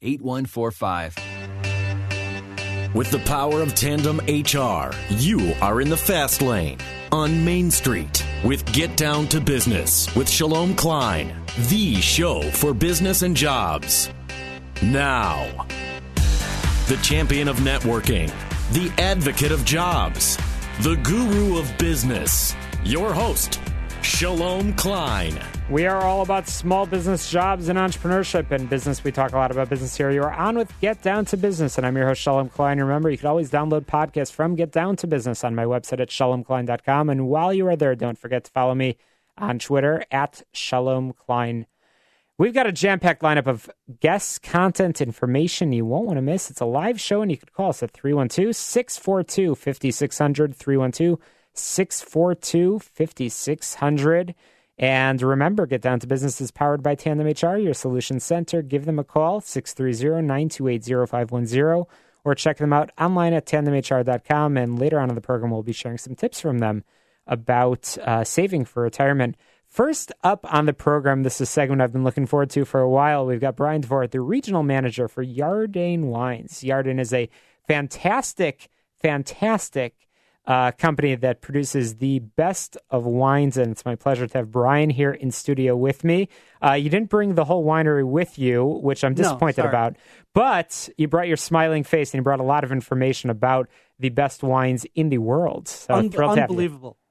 8145. With the power of Tandem HR, you are in the fast lane on Main Street with Get Down to Business with Shalom Klein, the show for business and jobs. Now, the champion of networking, the advocate of jobs, the guru of business, your host, Shalom Klein. We are all about small business, jobs, and entrepreneurship. And business, we talk a lot about business here. You are on with Get Down to Business, and I'm your host, Shalom Klein. Remember, you can always download podcasts from Get Down to Business on my website at shalomklein.com. And while you are there, don't forget to follow me on Twitter at Shalom Klein. We've got a jam-packed lineup of guests, content, information you won't want to miss. It's a live show, and you can call us at 312-642-5600, 312-642-5600. And remember, Get Down to Business is powered by Tandem HR, your solution center. Give them a call, 630-928-0510, or check them out online at tandemhr.com. And later on in the program, we'll be sharing some tips from them about saving for retirement. First up on the program, this is a segment I've been looking forward to for a while. We've got Brian Dvoret, the regional manager for Yarden Wines. Yarden is a fantastic company that produces the best of wines, and it's my pleasure to have Brian here in studio with me. You didn't bring the whole winery with you, which I'm disappointed about, but you brought your smiling face and you brought a lot of information about the best wines in the world. So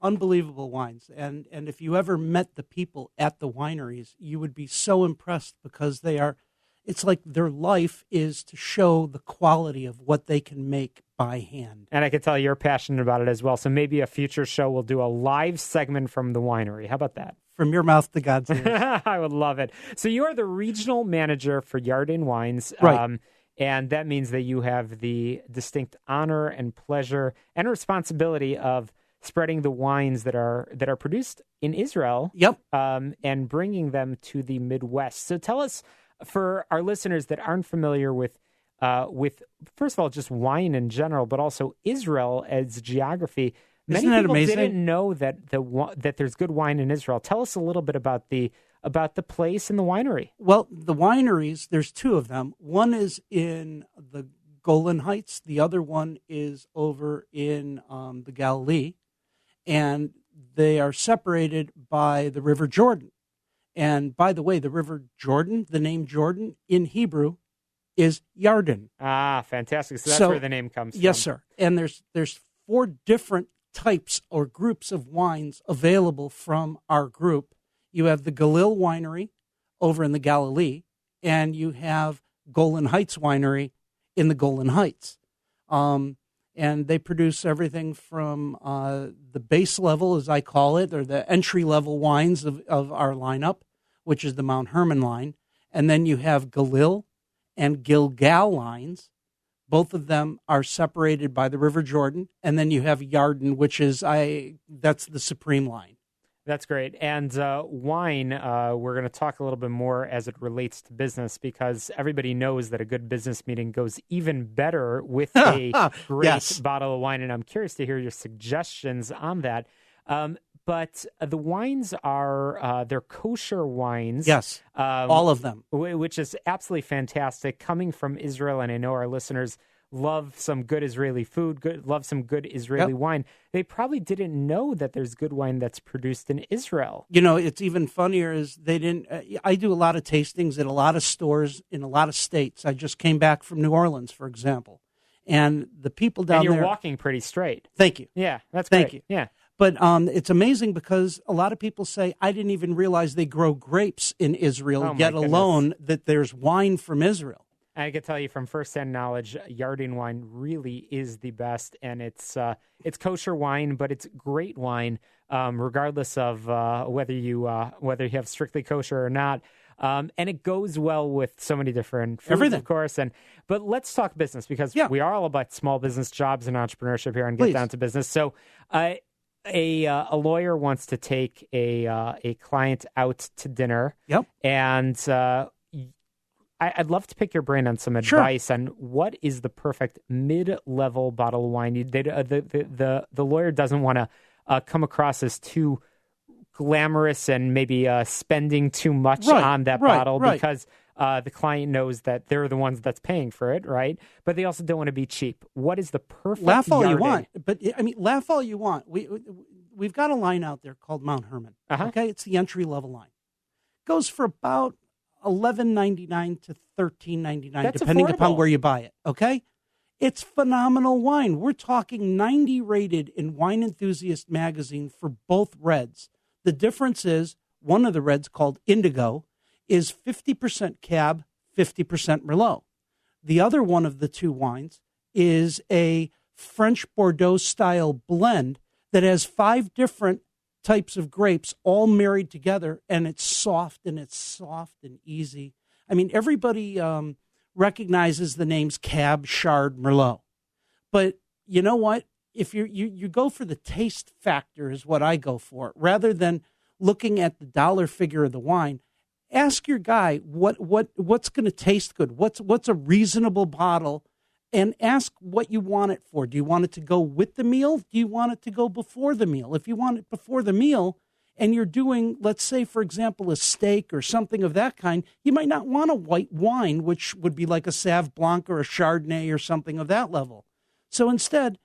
Unbelievable wines. And if you ever met the people at the wineries, you would be so impressed because it's like their life is to show the quality of what they can make by hand. And I can tell you're passionate about it as well. So maybe a future show will do a live segment from the winery. How about that? From your mouth to God's ears. I would love it. So you are the regional manager for Yarden Wines. Right. And that means that you have the distinct honor and pleasure and responsibility of spreading the wines that are produced in Israel. Yep. And bringing them to the Midwest. So tell us, for our listeners that aren't familiar with first of all, just wine in general, but also Israel as geography. Isn't that amazing? Many people didn't know that there's good wine in Israel. Tell us a little bit about the place and the winery. Well, the wineries, there's two of them. One is in the Golan Heights. The other one is over in the Galilee. And they are separated by the River Jordan. And by the way, the River Jordan, the name Jordan in Hebrew is Yarden. Ah, fantastic. So that's where the name comes from. Yes, sir. And there's 4 different types or groups of wines available from our group. You have the Galil Winery over in the Galilee, and you have Golan Heights Winery in the Golan Heights. And they produce everything from the base level, as I call it, or the entry-level wines of our lineup, which is the Mount Hermon line. And then you have Galil and Gilgal lines. Both of them are separated by the River Jordan. And then you have Yarden, which is that's the Supreme line. That's great. And wine, we're going to talk a little bit more as it relates to business, because everybody knows that a good business meeting goes even better with a great bottle of wine. And I'm curious to hear your suggestions on that. But the wines are, they're kosher wines. Yes, all of them. Which is absolutely fantastic, coming from Israel. And I know our listeners love some good Israeli food, love some good Israeli wine. They probably didn't know that there's good wine that's produced in Israel. You know, it's even funnier is they didn't. I do a lot of tastings at a lot of stores in a lot of states. I just came back from New Orleans, for example. And the people down there... And you're walking pretty straight. Thank you. Yeah, that's great. Thank you. Yeah. But it's amazing because a lot of people say, I didn't even realize they grow grapes in Israel, yet alone that there's wine from Israel. I can tell you from firsthand knowledge, Yarden wine really is the best, and it's kosher wine, but it's great wine, regardless of whether you have strictly kosher or not. And it goes well with so many different foods, everything, of course. But let's talk business, because we are all about small business, jobs, and entrepreneurship here on Get Down to Business. So, a lawyer wants to take a client out to dinner. Yep. And I'd love to pick your brain on some advice on what is the perfect mid-level bottle of wine. The lawyer doesn't want to come across as too glamorous and maybe spending too much on that bottle, because The client knows that they're the ones that's paying for it, right? But they also don't want to be cheap. What is the perfect laugh all Yarden? you want, but I mean, laugh all you want. We've got a line out there called Mount Hermon. Okay, it's the entry level line. Goes for about $11.99 to $13.99, depending upon where you buy it. Okay, it's phenomenal wine. We're talking 90 rated in Wine Enthusiast magazine for both reds. The difference is one of the reds, called Indigo, is 50% Cab, 50% Merlot. The other one of the two wines is a French Bordeaux style blend that has 5 different types of grapes all married together, and it's soft and easy. I mean, everybody recognizes the names Cab, Chard, Merlot. But you know what? If you go for the taste factor is what I go for, rather than looking at the dollar figure of the wine. Ask your guy what's going to taste good. What's a reasonable bottle, and ask what you want it for. Do you want it to go with the meal? Do you want it to go before the meal? If you want it before the meal and you're doing, let's say, for example, a steak or something of that kind, you might not want a white wine, which would be like a Sauv Blanc or a Chardonnay or something of that level. So instead,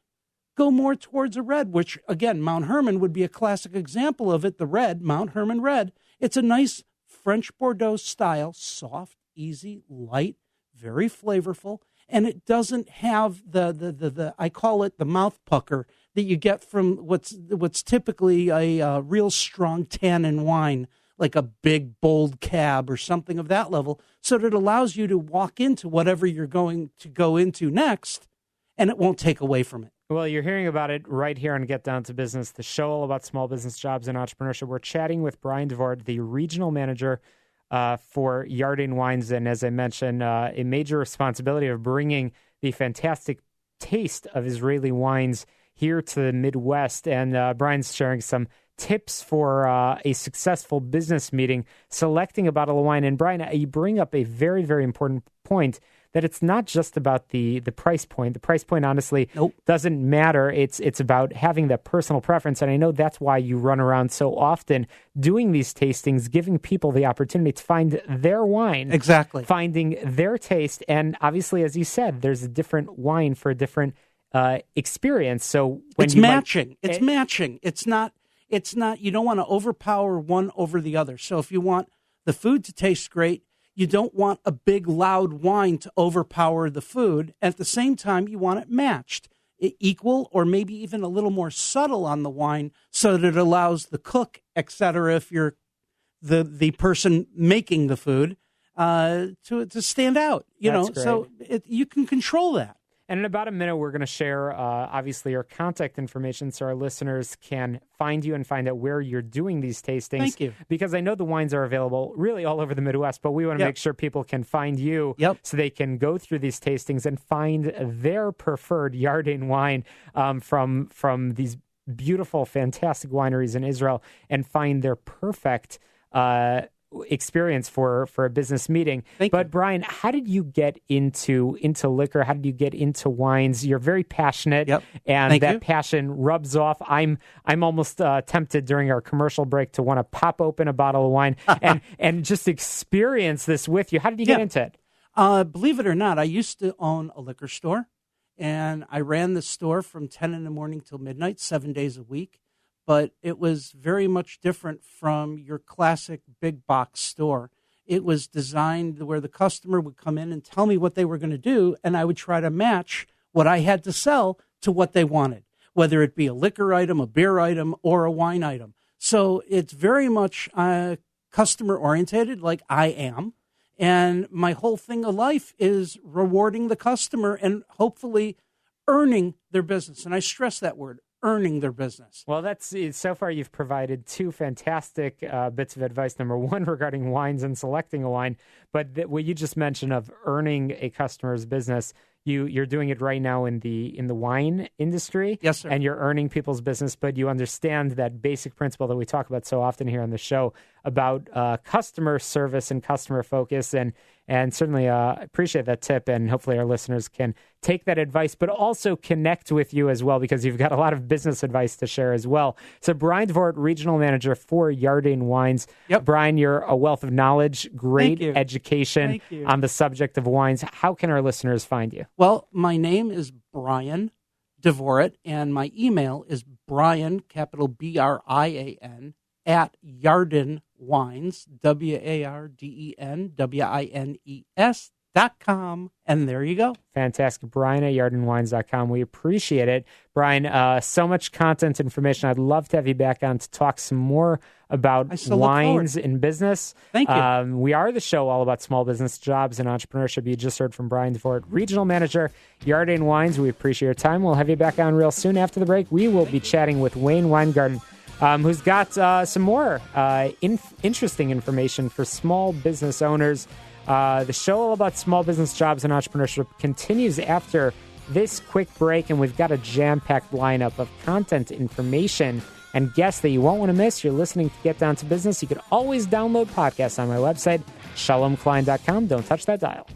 go more towards a red, which, again, Mount Hermon would be a classic example of it, the red, Mount Hermon red. It's a nice French Bordeaux style, soft, easy, light, very flavorful, and it doesn't have the I call it the mouth pucker that you get from what's typically a real strong tannin wine, like a big, bold Cab or something of that level, so that it allows you to walk into whatever you're going to go into next, and it won't take away from it. Well, you're hearing about it right here on Get Down to Business, the show all about small business jobs and entrepreneurship. We're chatting with Brian Dvoret, the regional manager for Yarden Wines, and as I mentioned, a major responsibility of bringing the fantastic taste of Israeli wines here to the Midwest. And Brian's sharing some tips for a successful business meeting, selecting a bottle of wine. And Brian, you bring up a very, very important point, that it's not just about the price point. The price point, honestly, doesn't matter. It's about having that personal preference. And I know that's why you run around so often doing these tastings, giving people the opportunity to find their wine. Exactly. Finding their taste. And obviously, as you said, there's a different wine for a different experience. So when it's matching. It's matching. It's not, you don't want to overpower one over the other. So if you want the food to taste great, you don't want a big, loud wine to overpower the food. At the same time, you want it matched, equal, or maybe even a little more subtle on the wine, so that it allows the cook, etc., if you're the person making the food, to stand out. That's great. So you can control that. And in about a minute, we're going to share, obviously, your contact information so our listeners can find you and find out where you're doing these tastings. Thank you. Because I know the wines are available really all over the Midwest, but we want to make sure people can find you so they can go through these tastings and find their preferred Yarden wine from these beautiful, fantastic wineries in Israel and find their perfect experience for a business meeting. But Brian, how did you get into liquor? How did you get into wines? You're very passionate, and that passion rubs off. I'm almost tempted during our commercial break to want to pop open a bottle of wine and just experience this with you. How did you get into it? Believe it or not, I used to own a liquor store, and I ran the store from 10 in the morning till midnight, 7 days a week. But it was very much different from your classic big box store. It was designed where the customer would come in and tell me what they were going to do, and I would try to match what I had to sell to what they wanted, whether it be a liquor item, a beer item, or a wine item. So it's very much customer oriented, like I am. And my whole thing of life is rewarding the customer and hopefully earning their business. And I stress that word, earning their business. Well, that's so far you've provided two fantastic bits of advice. Number one, regarding wines and selecting a wine, but what you just mentioned of earning a customer's business, you're doing it right now in the wine industry. Yes, sir. And you're earning people's business, but you understand that basic principle that we talk about so often here on the show about customer service and customer focus. And certainly appreciate that tip, and hopefully our listeners can take that advice, but also connect with you as well, because you've got a lot of business advice to share as well. So Brian Dvoret, Regional Manager for Yarden Wines. Yep. Brian, you're a wealth of knowledge, great education Thank you. on the subject of wines. How can our listeners find you? Well, my name is Brian Dvoret, and my email is Brian, capital BRIAN, at Yarden Wines, WARDEN, and there you go. Fantastic. Brian at yardenwines.com. We appreciate it. Brian, so much content information. I'd love to have you back on to talk some more about wines in business. Thank you. We are the show all about small business, jobs, and entrepreneurship. You just heard from Brian Dvoret, Regional Manager, Yarden Wines. We appreciate your time. We'll have you back on real soon. After the break, we will be chatting with Wayne Weingarten, who's got some more interesting information for small business owners. The show all about small business, jobs, and entrepreneurship continues after this quick break, and we've got a jam-packed lineup of content, information, and guests that you won't want to miss. You're listening to Get Down to Business. You can always download podcasts on my website, shalomklein.com. Don't touch that dial.